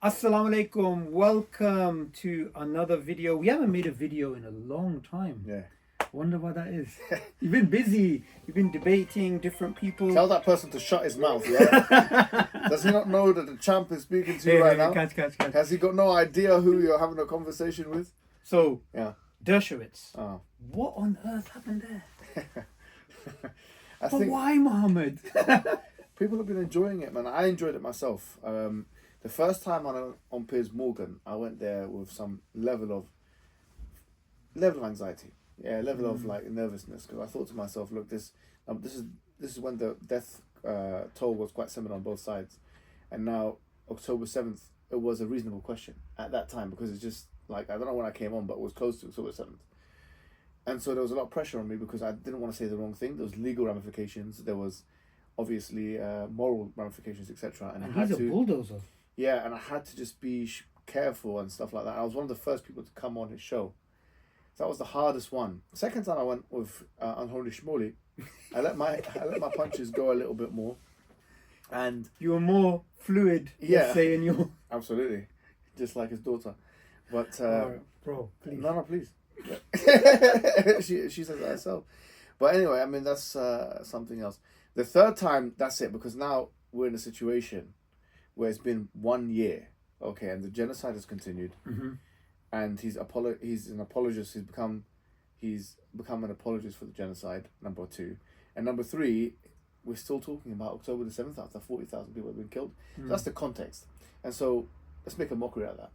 Assalamu alaikum. Welcome to another video. We haven't made a video in a long time. Yeah. Wonder why that is. You've been busy. You've been debating different people. Tell that person to shut his mouth, yeah? Does he not know that the champ is speaking to you right now? Catch. Has he got no idea who you're having a conversation with? So, Yeah. Dershowitz. Oh. What on earth happened there? I But think why, Mohammad? people have been enjoying it, man. I enjoyed it myself. The first time on Piers Morgan, I went there with some level of anxiety. Yeah, level of like nervousness, because I thought to myself, look, this is when the death toll was quite similar on both sides, and now October 7th, it was a reasonable question at that time, because it's just like, I don't know when I came on, but it was close to October 7th. And so there was a lot of pressure on me because I didn't want to say the wrong thing. There was legal ramifications. There was obviously moral ramifications, etc. And He's a bulldozer. yeah, and I had to just be careful and stuff like that. I was one of the first people to come on his show. So that was the hardest one. Second time I went with Unholy Shmoli, I let my punches go a little bit more. And You were more fluid, Yeah. let's say, in your... absolutely, just like his daughter. But Alright, bro, please. no, please. Yeah. she says that herself. But anyway, I mean, that's something else. The third time, that's it, because now we're in a situation where it's been 1 year, okay, and the genocide has continued, and he's an apologist. He's become an apologist for the genocide. Number 2, and number 3, we're still talking about October the 7th after 40,000 people have been killed. So that's the context, and so let's make a mockery out of that.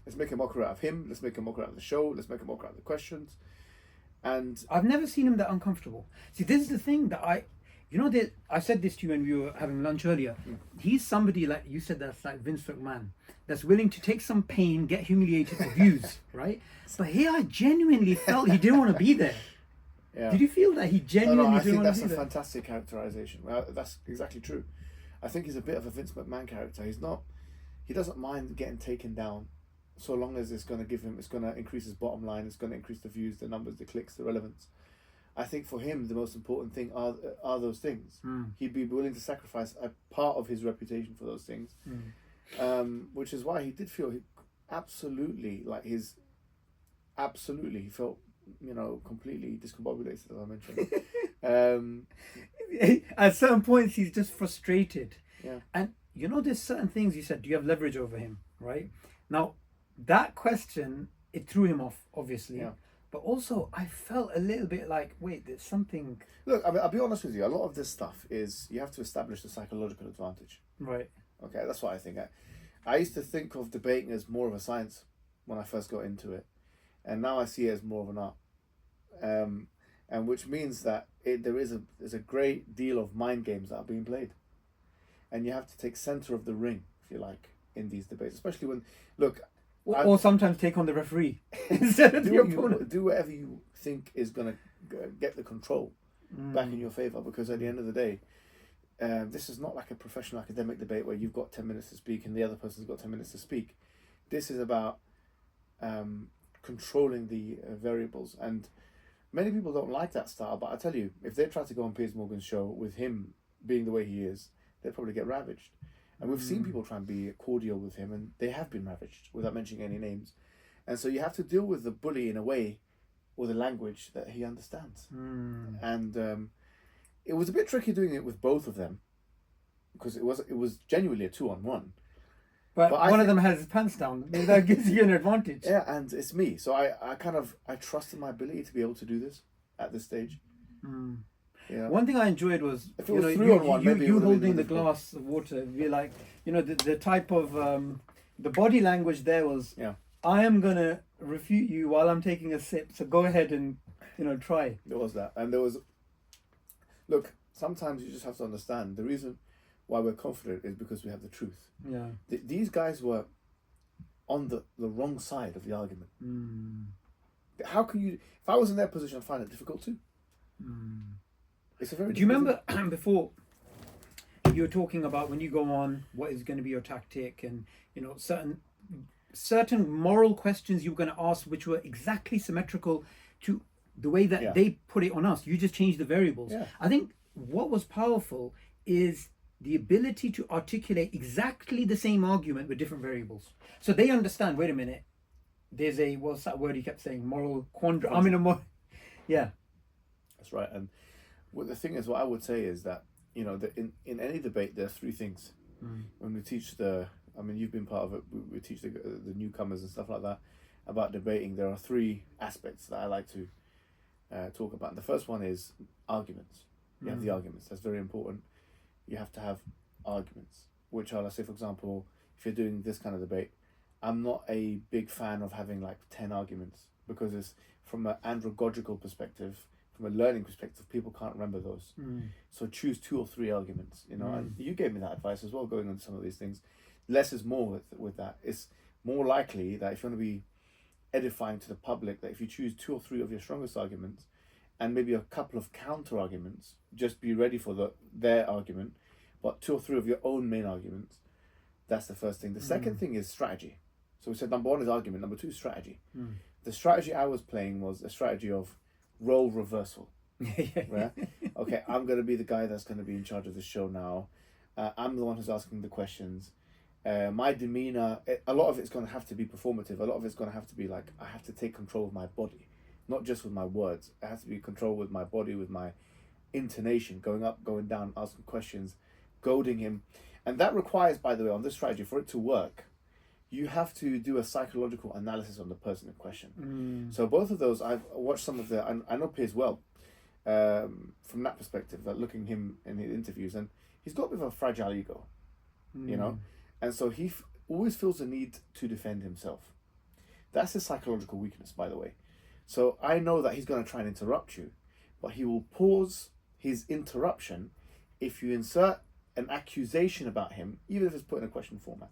Let's make a mockery out of him. Let's make a mockery out of the show. Let's make a mockery out of the questions. And I've never seen him that uncomfortable. See, this is the thing that I said this to you when we were having lunch earlier. He's somebody, like you said, that's like Vince McMahon, that's willing to take some pain, get humiliated for views, right? But here I genuinely felt he didn't want to be there. yeah. Did you feel that he genuinely I didn't think want that's to a be there? fantastic characterization. Well, that's exactly true. I think he's a bit of a Vince McMahon character. He doesn't mind getting taken down, so long as it's going to increase his bottom line, it's going to increase the views, the numbers, the clicks, the relevance. I think for him, the most important thing are those things. He'd be willing to sacrifice a part of his reputation for those things, which is why he did feel he felt, completely discombobulated, as I mentioned. At certain points, he's just frustrated. Yeah. And there's certain things you said, do you have leverage over him, right? Now, that question, it threw him off, obviously. Yeah. But also, I felt a little bit like, wait, there's something... Look, I mean, I'll be honest with you. A lot of this stuff is you have to establish the psychological advantage. Right. Okay, that's what I think. I used to think of debating as more of a science when I first got into it, and now I see it as more of an art. And which means that there's a great deal of mind games that are being played, and you have to take center of the ring, if you like, in these debates, especially when Or sometimes take on the referee instead of the opponent. do whatever you think is going to get the control back in your favor, because at the end of the day, this is not like a professional academic debate where you've got 10 minutes to speak and the other person's got 10 minutes to speak. This is about controlling the variables, and many people don't like that style, but I tell you, if they try to go on Piers Morgan's show with him being the way he is, they'll probably get ravaged. And we've seen people try and be cordial with him, and they have been ravaged without mentioning any names. And so you have to deal with the bully in a way, with a language that he understands. And it was a bit tricky doing it with both of them, because it was genuinely a 2-on-1. But one of them has his pants down. Maybe that gives you an advantage. Yeah, and it's me. So I trusted my ability to be able to do this at this stage. Yeah. One thing I enjoyed was, If it was 3-on-1, maybe it you would have been holding the difficult. glass of water. Be like, the type of the body language there was, Yeah. I am gonna refute you while I'm taking a sip. So go ahead and try. There was that, and there was. Look, sometimes you just have to understand the reason why we're confident is because we have the truth. Yeah. These guys were on the wrong side of the argument. How can you? If I was in their position, I'd find it difficult too. It's a very. Do you remember before you were talking about when you go on, what is going to be your tactic, and certain moral questions you were going to ask, which were exactly symmetrical to the way that they put it on us. You just changed the variables. Yeah. I think what was powerful is the ability to articulate exactly the same argument with different variables. So they understand, wait a minute, there's a, what's that word he kept saying, moral quandrum. I mean, yeah. That's right. And the thing is, what I would say is that, you know, in any debate, there's three things. When we teach I mean, you've been part of it, we teach the newcomers and stuff like that about debating. There are three aspects that I like to talk about. And the first one is arguments. You have the arguments. That's very important. You have to have arguments, which are, let's say, for example, if you're doing this kind of debate, I'm not a big fan of having like 10 arguments, because it's from an andragogical perspective, from a learning perspective, people can't remember those. So choose 2 or 3 arguments, you know, and you gave me that advice as well, going on some of these things. Less is more with that. It's more likely that if you want to be edifying to the public, that if you choose 2 or 3 of your strongest arguments and maybe a couple of counter arguments, just be ready for their argument, but 2 or 3 of your own main arguments. That's the first thing. The second thing is strategy. So we said number 1 is argument, number 2 is strategy. The strategy I was playing was a strategy of role reversal. Right? Okay, I'm going to be the guy that's going to be in charge of the show now. I'm the one who's asking the questions. My demeanor, a lot of it's going to have to be performative. A lot of it's going to have to be like, I have to take control of my body, not just with my words. It has to be control with my body, with my intonation, going up, going down, asking questions, goading him. And that requires, by the way, on this strategy, for it to work, you have to do a psychological analysis on the person in question. So both of those, I've watched some of I know Piers well, from that perspective, that looking him in his interviews, and he's got a bit of a fragile ego, you know, and so he always feels the need to defend himself. That's his psychological weakness, by the way. So I know that he's going to try and interrupt you, but he will pause his interruption if you insert an accusation about him, even if it's put in a question format.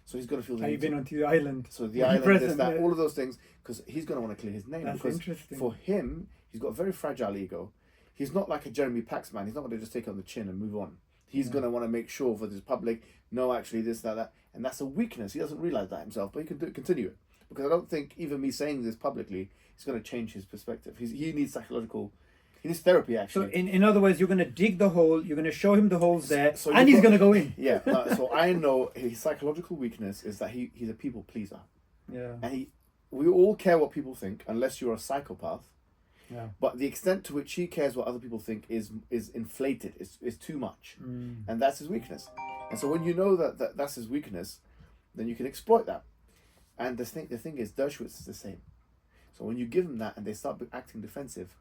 So he's going to feel the Have you been onto the island? So the island, this, that, all of those things, because he's going to want to clear his name. That's because interesting. For him, he's got a very fragile ego. He's not like a Jeremy Paxman. He's not going to just take it on the chin and move on. He's going to want to make sure for his public, no, actually this, that. And that's a weakness. He doesn't realize that himself, but he can continue it. Because I don't think even me saying this publicly is going to change his perspective. He needs he needs therapy, actually. So in other words, you're going to dig the hole, you're going to show him the holes there, So and he's going to go in. Yeah. So I know his psychological weakness is that he's a people pleaser. Yeah. And we all care what people think, unless you're a psychopath. Yeah. But the extent to which he cares what other people think is inflated, is too much. And that's his weakness. And so when you know that's his weakness, then you can exploit that. And the thing is, Dershowitz is the same. So when you give them that and they start acting defensive,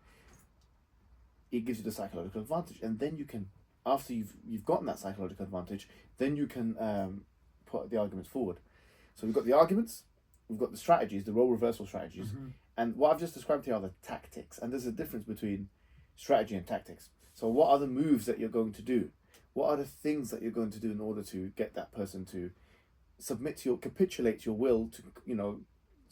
it gives you the psychological advantage. And then you can, after you've gotten that psychological advantage, then you can put the arguments forward. So we've got the arguments, we've got the strategies, the role reversal strategies. And what I've just described here are the tactics. And there's a difference between strategy and tactics. So what are the moves that you're going to do? What are the things that you're going to do in order to get that person to capitulate your will to, you know,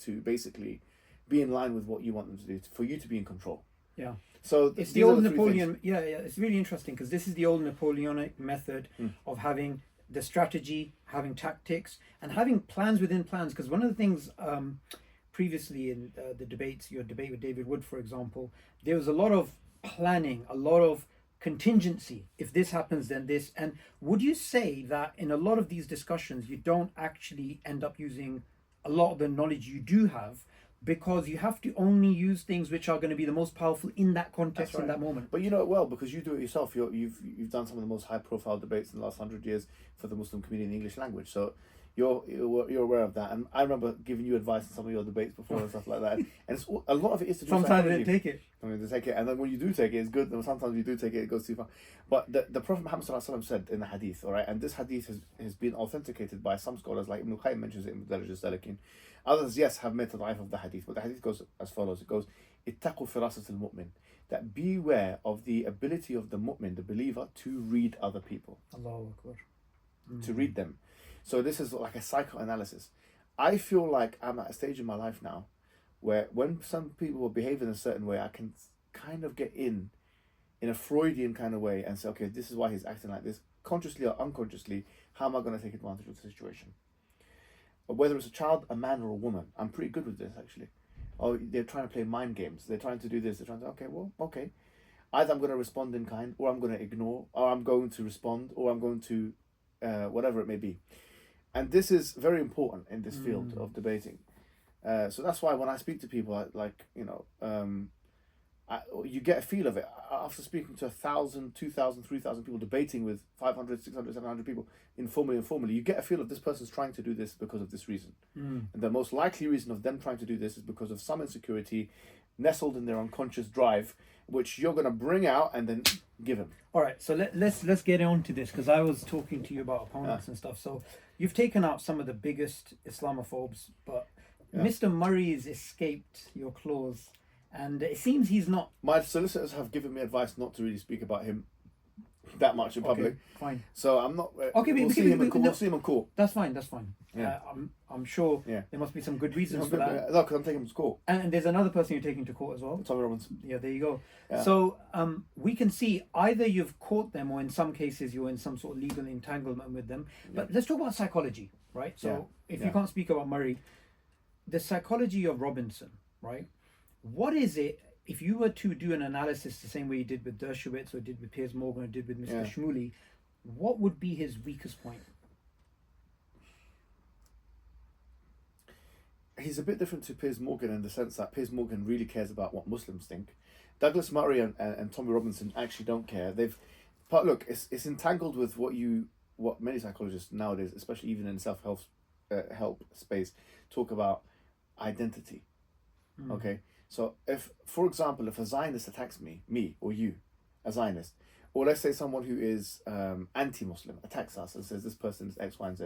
to basically be in line with what you want them to do, for you to be in control. Yeah. So it's the old Napoleon. Yeah. It's really interesting because this is the old Napoleonic method of having the strategy, having tactics, and having plans within plans. Because one of the things previously in the debates, your debate with David Wood, for example, there was a lot of planning, a lot of contingency. If this happens, then this. And would you say that in a lot of these discussions, you don't actually end up using a lot of the knowledge you do have, because you have to only use things which are going to be the most powerful in that context, in that moment? But you know it well, because you do it yourself. You've done some of the most high-profile debates in the last 100 years for the Muslim community in the English language. So you're aware of that. And I remember giving you advice in some of your debates before and stuff like that. And a lot of it is to do. Sometimes they didn't take it. I mean, they take it, and then when you do take it, it's good. And sometimes you do take it, it goes too far. But the Prophet Muhammad ﷺ said in the hadith, all right, and this hadith has been authenticated by some scholars, like Ibn al-Qayyim mentions it in Daraj al-Salikin. Others, yes, have made the life of the hadith, but the hadith goes as follows. It goes, ittaqu firasat al-mu'min, that beware of the ability of the mu'min, the believer, to read other people. Allahu Akbar. To read them. So this is like a psychoanalysis. I feel like I'm at a stage in my life now where when some people behave in a certain way, I can kind of get in a Freudian kind of way and say, okay, this is why he's acting like this. Consciously or unconsciously, how am I going to take advantage of the situation? But whether it's a child, a man, or a woman, I'm pretty good with this, actually. Or they're trying to play mind games. They're trying to do this. They're trying to, okay. Either I'm going to respond in kind, or I'm going to ignore, or I'm going to respond, or I'm going to whatever it may be. And this is very important in this field of debating. So that's why when I speak to people, you get a feel of it. After speaking to 1,000, 2,000, 3,000 people, debating with 500, 600, 700 people, informally, you get a feel of this person's trying to do this because of this reason. And the most likely reason of them trying to do this is because of some insecurity nestled in their unconscious drive, which you're going to bring out and then give him. All right, so let's get on to this, because I was talking to you about opponents and stuff. So you've taken out some of the biggest Islamophobes, but Mr. Murray's escaped your claws, and it seems he's not. My solicitors have given me advice not to really speak about him that much in public. Fine. So I'm not. Okay, we'll see him in court. That's fine. Yeah. I'm sure Yeah. there must be some good reasons for that. No, because I'm taking him to court. And there's another person you're taking to court as well. Tommy Robinson. Yeah, there you go. Yeah. So we can see either you've caught them, or in some cases you're in some sort of legal entanglement with them. But let's talk about psychology, right? So if you can't speak about Murray, the psychology of Robinson, right? What is it, if you were to do an analysis the same way you did with Dershowitz, or did with Piers Morgan, or did with Mr. Shmuley, what would be his weakest point? He's a bit different to Piers Morgan in the sense that Piers Morgan really cares about what Muslims think. Douglas Murray and Tommy Robinson actually don't care. It's entangled with what many psychologists nowadays, especially even in self-help help space, talk about identity. Okay, so if, for example, if a Zionist attacks me or you, a Zionist, or let's say someone who is anti-Muslim attacks us and says this person is X, Y, and Z,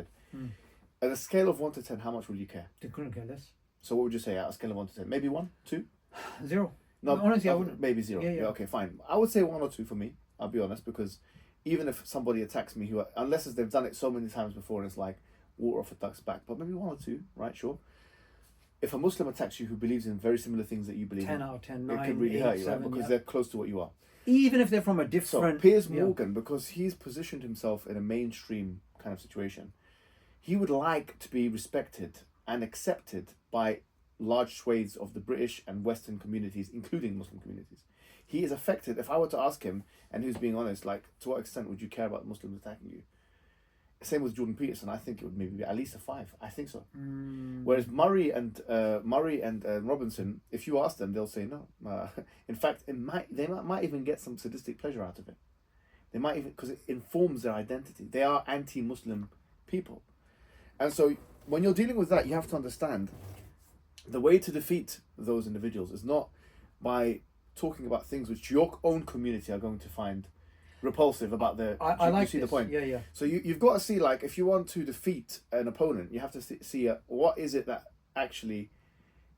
at a scale of 1 to 10, how much will you care? They couldn't care less. So what would you say at a scale of 1 to 10? Maybe 1, 2? 0. No, honestly, I wouldn't. Maybe 0. Yeah, okay, fine. I would say 1 or 2 for me. I'll be honest, because even if somebody attacks me, unless they've done it so many times before, and it's like water off a duck's back, but maybe 1 or 2, right? Sure. If a Muslim attacks you who believes in very similar things that you believe 10 in, out of 10, it 9, can really 8, hurt you, 7, right? Because they're close to what you are. Even if they're from a different... So Piers Morgan, because he's positioned himself in a mainstream kind of situation, he would like to be respected and accepted by large swathes of the British and Western communities, including Muslim communities. He is affected. If I were to ask him, and he was being honest, like, to what extent would you care about Muslims attacking you? Same with Jordan Peterson. I think it would maybe be at least a 5. I think so. Whereas Murray and Robinson, if you ask them, they'll say no. In fact, they might even get some sadistic pleasure out of it. They might even, because it informs their identity. They are anti-Muslim people. And so when you're dealing with that, you have to understand the way to defeat those individuals is not by talking about things which your own community are going to find repulsive about the... I like see this. the point? Yeah. So you've got to see, like, if you want to defeat an opponent, you have to see what is it that actually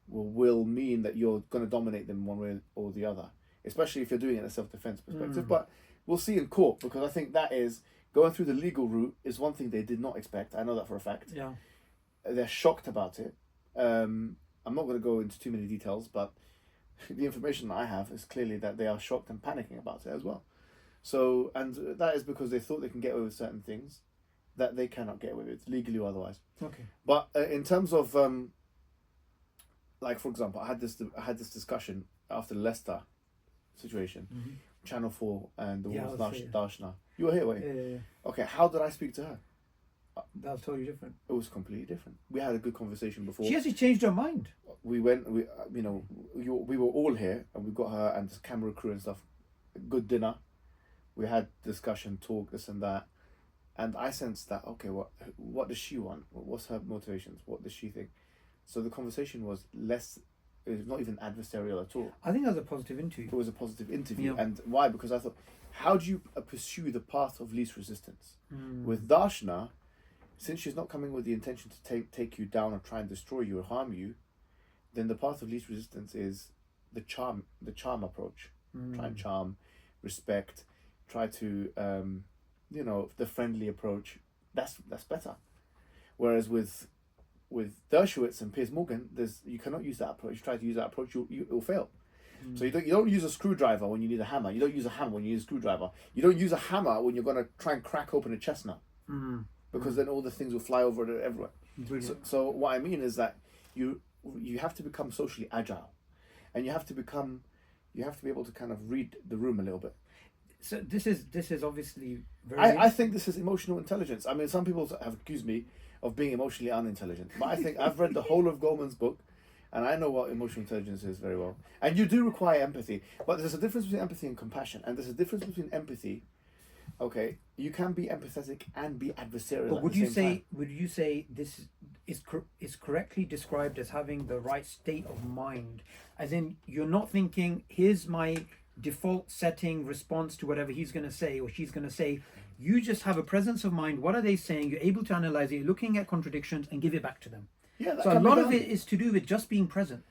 will mean that you're going to dominate them one way or the other, especially if you're doing it in a self-defense perspective. But we'll see in court, because I think that is... Going through the legal route is one thing they did not expect. I know that for a fact. Yeah. They're shocked about it. I'm not going to go into too many details, but the information I have is clearly that they are shocked and panicking about it as well. So, and that is because they thought they can get away with certain things that they cannot get away with, legally or otherwise. Okay. But in terms of, like, for example, I had this discussion after the Leicester situation. Channel 4 and the woman's Darshana. You were here, were you? Yeah. Okay, how did I speak to her? That was totally different. It was completely different. We had a good conversation before. She actually changed her mind. We were all here, and we got her and the camera crew and stuff. Good dinner. We had discussion, talk, this and that. And I sensed that, okay, what does she want? What's her motivations? What does she think? So the conversation was less... It was not even adversarial at all. I think that was a positive interview. It was a positive interview. Yeah. And why? Because I thought, how do you pursue the path of least resistance? With Darshana, since she's not coming with the intention to take you down or try and destroy you or harm you, then the path of least resistance is the charm approach. Try and charm, respect, try to, the friendly approach. That's better. Whereas with Dershowitz and Piers Morgan, you cannot use that approach. You try to use that approach, you'll fail. So you don't use a screwdriver when you need a hammer. You don't use a hammer when you need a screwdriver. You don't use a hammer when you're going to try and crack open a chestnut, because then all the things will fly over it everywhere. So what I mean is that you have to become socially agile, and you have to become you have to be able to kind of read the room a little bit. So this is obviously very. I think this is emotional intelligence. I mean, some people have accused me of being emotionally unintelligent, but I think I've read the whole of Goleman's book, and I know what emotional intelligence is very well. And you do require empathy, but there's a difference between empathy and compassion, and there's a difference between empathy. Okay, you can be empathetic and be adversarial. But at would the you same say time. would you say this is correctly described as having the right state of mind, as in you're not thinking here's my default setting response to whatever he's going to say or she's going to say. You just have a presence of mind. What are they saying? You're able to analyze it, you're looking at contradictions and give it back to them. Yeah, that So a can be lot of done. it is to do with just being present.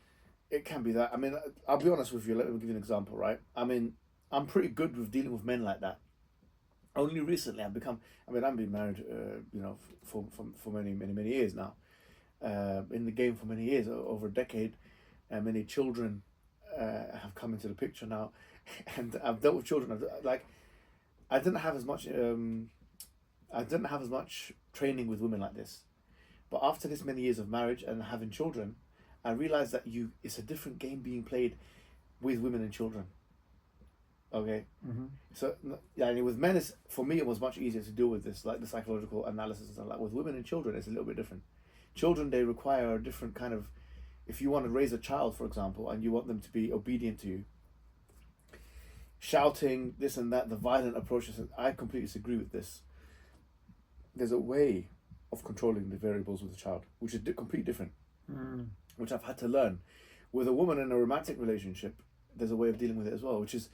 It can be that. I mean, I'll be honest with you. Let me give you an example, right? I mean, I'm pretty good with dealing with men like that. Only recently I've become. I mean, I've been married, for many years now. In the game for many years, over a decade, and many children have come into the picture now, and I've dealt with children. I didn't have as much. I didn't have as much training with women like this, but after this many years of marriage and having children, I realized that it's a different game being played with women and children. Okay, so yeah, and with men, for me it was much easier to deal with this, like the psychological analysis and stuff. Like with women and children, it's a little bit different. Children, they require a different kind of. If you want to raise a child, for example, and you want them to be obedient to you, shouting this and that, the violent approaches, I completely disagree with this. There's a way of controlling the variables with a child, which is completely different, which I've had to learn. With a woman in a romantic relationship, there's a way of dealing with it as well, which is,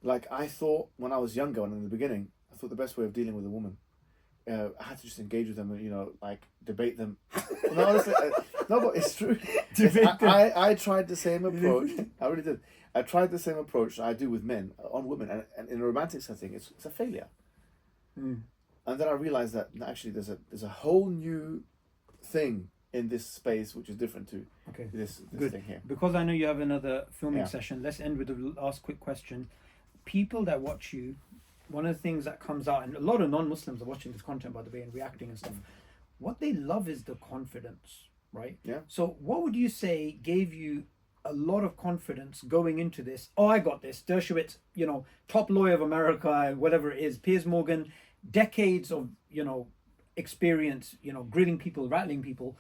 like, I thought when I was younger and in the beginning, I thought the best way of dealing with a woman, I had to just engage with them and, like, debate them. No, honestly, no, but it's true. I tried the same approach. I really did. I tried the same approach I do with men on women, and in a romantic setting, it's a failure. And then I realized that actually there's a whole new thing in this space which is different to this thing here. Because I know you have another filming session, let's end with the last quick question. People that watch you, one of the things that comes out, and a lot of non-Muslims are watching this content, by the way, and reacting and stuff, what they love is the confidence, right? Yeah. So what would you say gave you a lot of confidence going into this? Oh, I got this. Dershowitz, top lawyer of America, whatever it is, Piers Morgan, decades of, experience, grilling people, rattling people.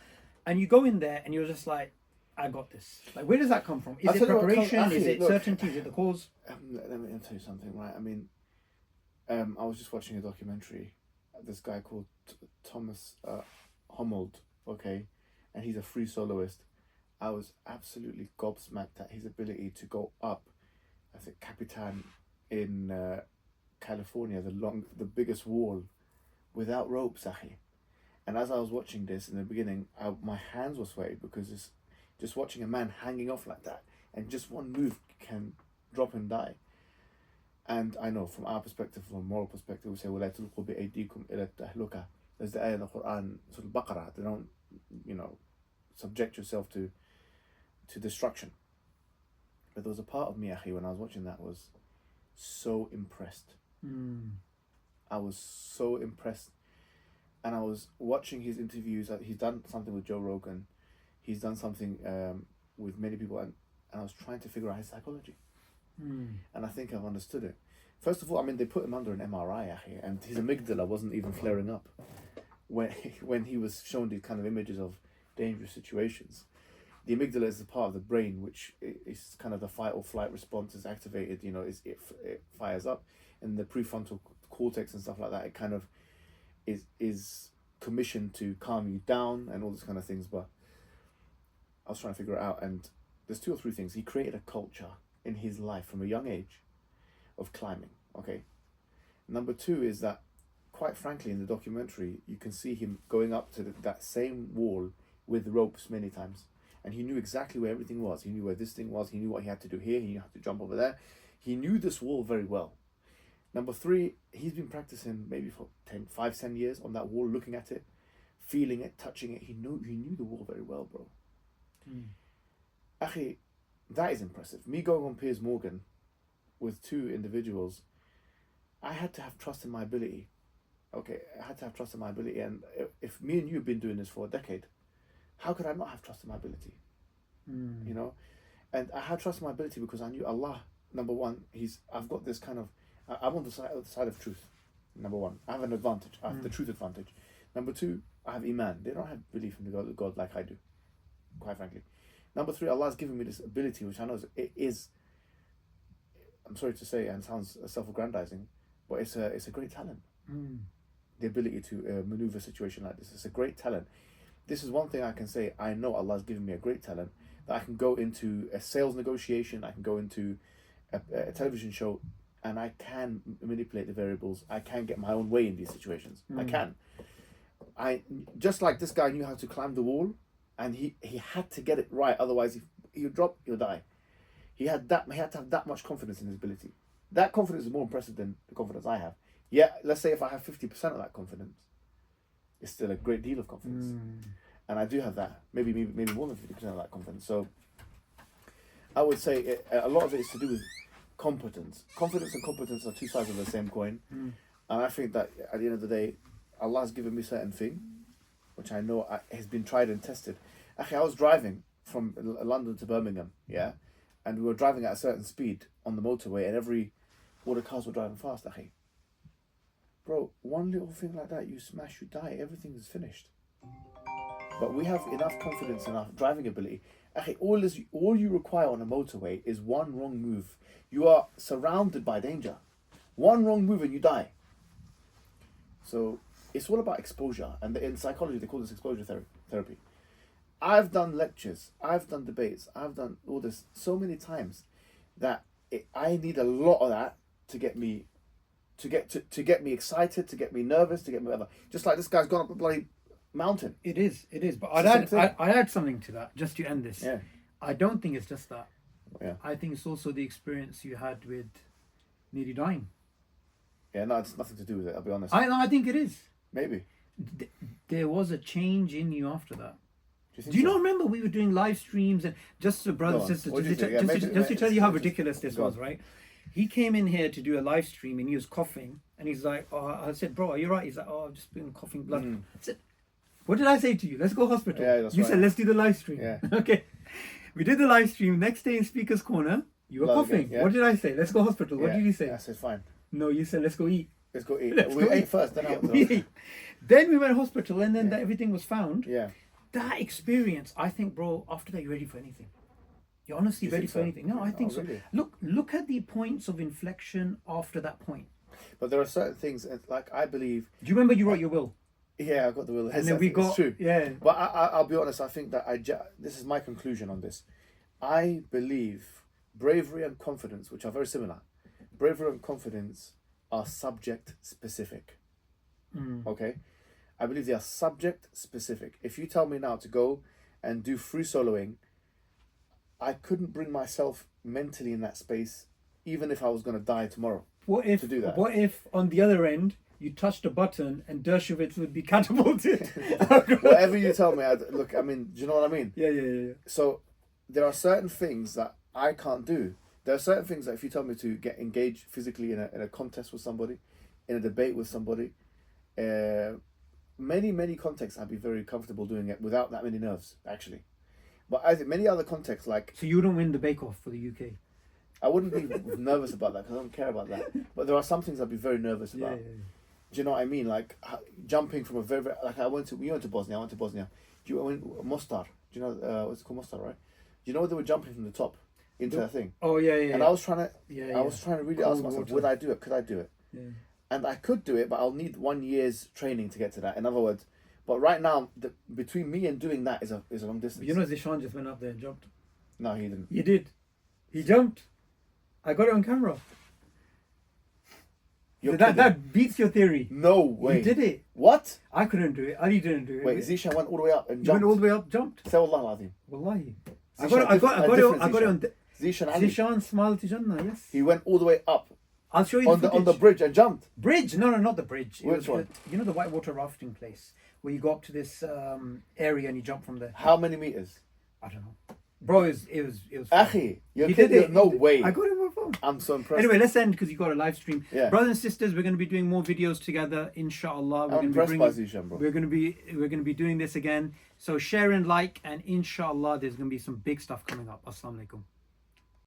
And you go in there and you're just like, I got this. Like, where does that come from? Is it preparation? Is it certainty? Is it the cause? Let me tell you something, right? I mean, I was just watching a documentary. This guy called Thomas Humboldt, okay? And he's a free soloist. I was absolutely gobsmacked at his ability to go up, I think, Capitan in California, the biggest wall, without ropes, Ahi. And as I was watching this in the beginning, my hands were sweaty because it's just watching a man hanging off like that, and just one move can drop and die. And I know from our perspective, from a moral perspective, we say, وَلَا تُلْقُوا بِأَيْدِيكُمْ إِلَى التَّهْلُكَةِ. There's the ayah in the Quran, Surah Al-Baqarah, they don't, subject yourself to destruction. But there was a part of me, Akhi, when I was watching that, was so impressed. I was so impressed. And I was watching his interviews. He's done something with Joe Rogan. He's done something with many people. And I was trying to figure out his psychology. And I think I've understood it. First of all, I mean, they put him under an MRI, Akhi, and his amygdala wasn't even flaring up when he was shown these kind of images of dangerous situations. The amygdala is the part of the brain which is kind of the fight or flight response is activated. It fires up, and the prefrontal cortex and stuff like that. It kind of is commissioned to calm you down and all these kind of things. But I was trying to figure it out, and there's 2 or 3 things. He created a culture in his life from a young age of climbing. Okay. Number 2 is that, quite frankly, in the documentary, you can see him going up to that same wall with ropes many times. And he knew exactly where everything was. He knew where this thing was. He knew what he had to do here. He knew how to jump over there. He knew this wall very well. Number 3, he's been practicing maybe for 10 years on that wall, looking at it, feeling it, touching it. He knew the wall very well, bro. Akhi, that is impressive. Me going on Piers Morgan with 2 individuals, I had to have trust in my ability. Okay, I had to have trust in my ability. And if me and you have been doing this for a decade, how could I not have trust in my ability? And I had trust in my ability because I knew Allah number one, I've got this kind of, I'm on the side of truth. Number one, I have an advantage. I have the truth advantage. Number two, I have iman. They don't have belief in the God like I do, quite frankly. Number three, Allah has given me this ability, which I know is I'm sorry to say, and sounds self-aggrandizing, but it's a great talent. The ability to maneuver a situation like this. It's a great talent. This is one thing I can say. I know Allah has given me a great talent that I can go into a sales negotiation. I can go into a television show, and I can manipulate the variables. I can get my own way in these situations. I can. I just like this guy knew how to climb the wall, and he had to get it right. Otherwise, he'll drop, he'll die. He had to have that much confidence in his ability. That confidence is more impressive than the confidence I have. Yeah, let's say if I have 50% of that confidence, it's still a great deal of confidence. And I do have that, maybe more than 50% of that confidence. So I would say a lot of it is to do with competence. Confidence and competence are two sides of the same coin. And I think that at the end of the day, Allah has given me a certain thing, which I know has been tried and tested. Actually, I was driving from London to Birmingham, yeah, and we were driving at a certain speed on the motorway, and all the cars were driving fast. Akhi. Bro, one little thing like that, you smash, you die, everything is finished. But we have enough confidence in our driving ability. Akhi, all you require on a motorway is one wrong move. You are surrounded by danger. One wrong move and you die. So it's all about exposure, and in psychology they call this exposure therapy. I've done lectures, I've done debates, I've done all this so many times that I need a lot of that to get me excited, to get me nervous, to get me whatever. Just like this guy's gone up a bloody mountain. It is. But I'd add something to that just to end this. Yeah. I don't think it's just that. Yeah. I think it's also the experience you had with nearly dying. Yeah, no, it's nothing to do with it, I'll be honest. I think it is. Maybe. There was a change in you after that. Do you not remember we were doing live streams and just the brothers and sisters, just to tell you how ridiculous this was, right? He came in here to do a live stream and he was coughing and he's like, oh, I said, bro, are you right? He's like, oh, I've just been coughing blood. I said, what did I say to you? Let's go hospital. Yeah, that's you right. said, let's do the live stream. Yeah. Okay. We did the live stream. Next day in Speaker's Corner, you were coughing. Again, yeah. What did I say? Let's go hospital. What did you say? I said, fine. No, you said, let's go eat. Let's go eat. We ate first, then I went to We hospital. ate. Then we went to hospital and then everything was found. Yeah. That experience, I think, bro, after that, you're ready for anything. You're honestly ready for anything. No, I think so. Really? Look at the points of inflection after that point. But there are certain things, like I believe... Do you remember you wrote your will? Yeah, I got the will. And then we got... It's true. Yeah. But I'll be honest, I think that this is my conclusion on this. I believe bravery and confidence, which are very similar, bravery and confidence are subject specific. Okay? I believe they are subject specific. If you tell me now to go and do free soloing, I couldn't bring myself mentally in that space, even if I was going to die tomorrow. What if, to do that? What if on the other end, you touched a button and Dershowitz would be catapulted? Whatever you tell me, do you know what I mean? Yeah. So there are certain things that I can't do. There are certain things that if you tell me to get engaged physically in a contest with somebody, in a debate with somebody, many contexts I'd be very comfortable doing it without that many nerves, actually. But I think many other contexts, like... So you don't win the bake-off for the UK? I wouldn't be nervous about that because I don't care about that. But there are some things I'd be very nervous about. Yeah. Do you know what I mean? Like jumping from a very, very... Like we went to Bosnia. Do you went Mostar? Do you know what's it called, Mostar, right? Do you know they were jumping from the top into that thing? Oh, yeah. And I was trying to... I was trying to really ask myself, would I do it? Could I do it? Yeah. And I could do it, but I'll need 1 year's training to get to that. In other words, but right now, between me and doing that is a long distance. You know, Zishan just went up there and jumped. No, he didn't. He did. He jumped. I got it on camera. That beats your theory. No way. You did it. What? I couldn't do it. Ali didn't do it. Wait, Zishan went all the way up and You jumped. went all the way up, jumped. Say Wallah al-Azim. Wallahi. I Zishan, got it on Zishan Ali. Zishan Smile to Jannah, yes. He went all the way up. I'll show you on the bridge and jumped. Bridge? No, not the bridge. Which one? You know the whitewater rafting place where you go up to this area and you jump from there. How many meters? I don't know, bro. It was. Akhi, you're He kidding? did it. No way. I got it on my phone. I'm so impressed. Anyway, let's end because you got a live stream. Yeah. Brothers and sisters, we're going to be doing more videos together, inshallah. I'm impressed by Zishan, bro. We're going to be doing this again. So share and like, and inshallah, there's going to be some big stuff coming up. Assalamu alaikum.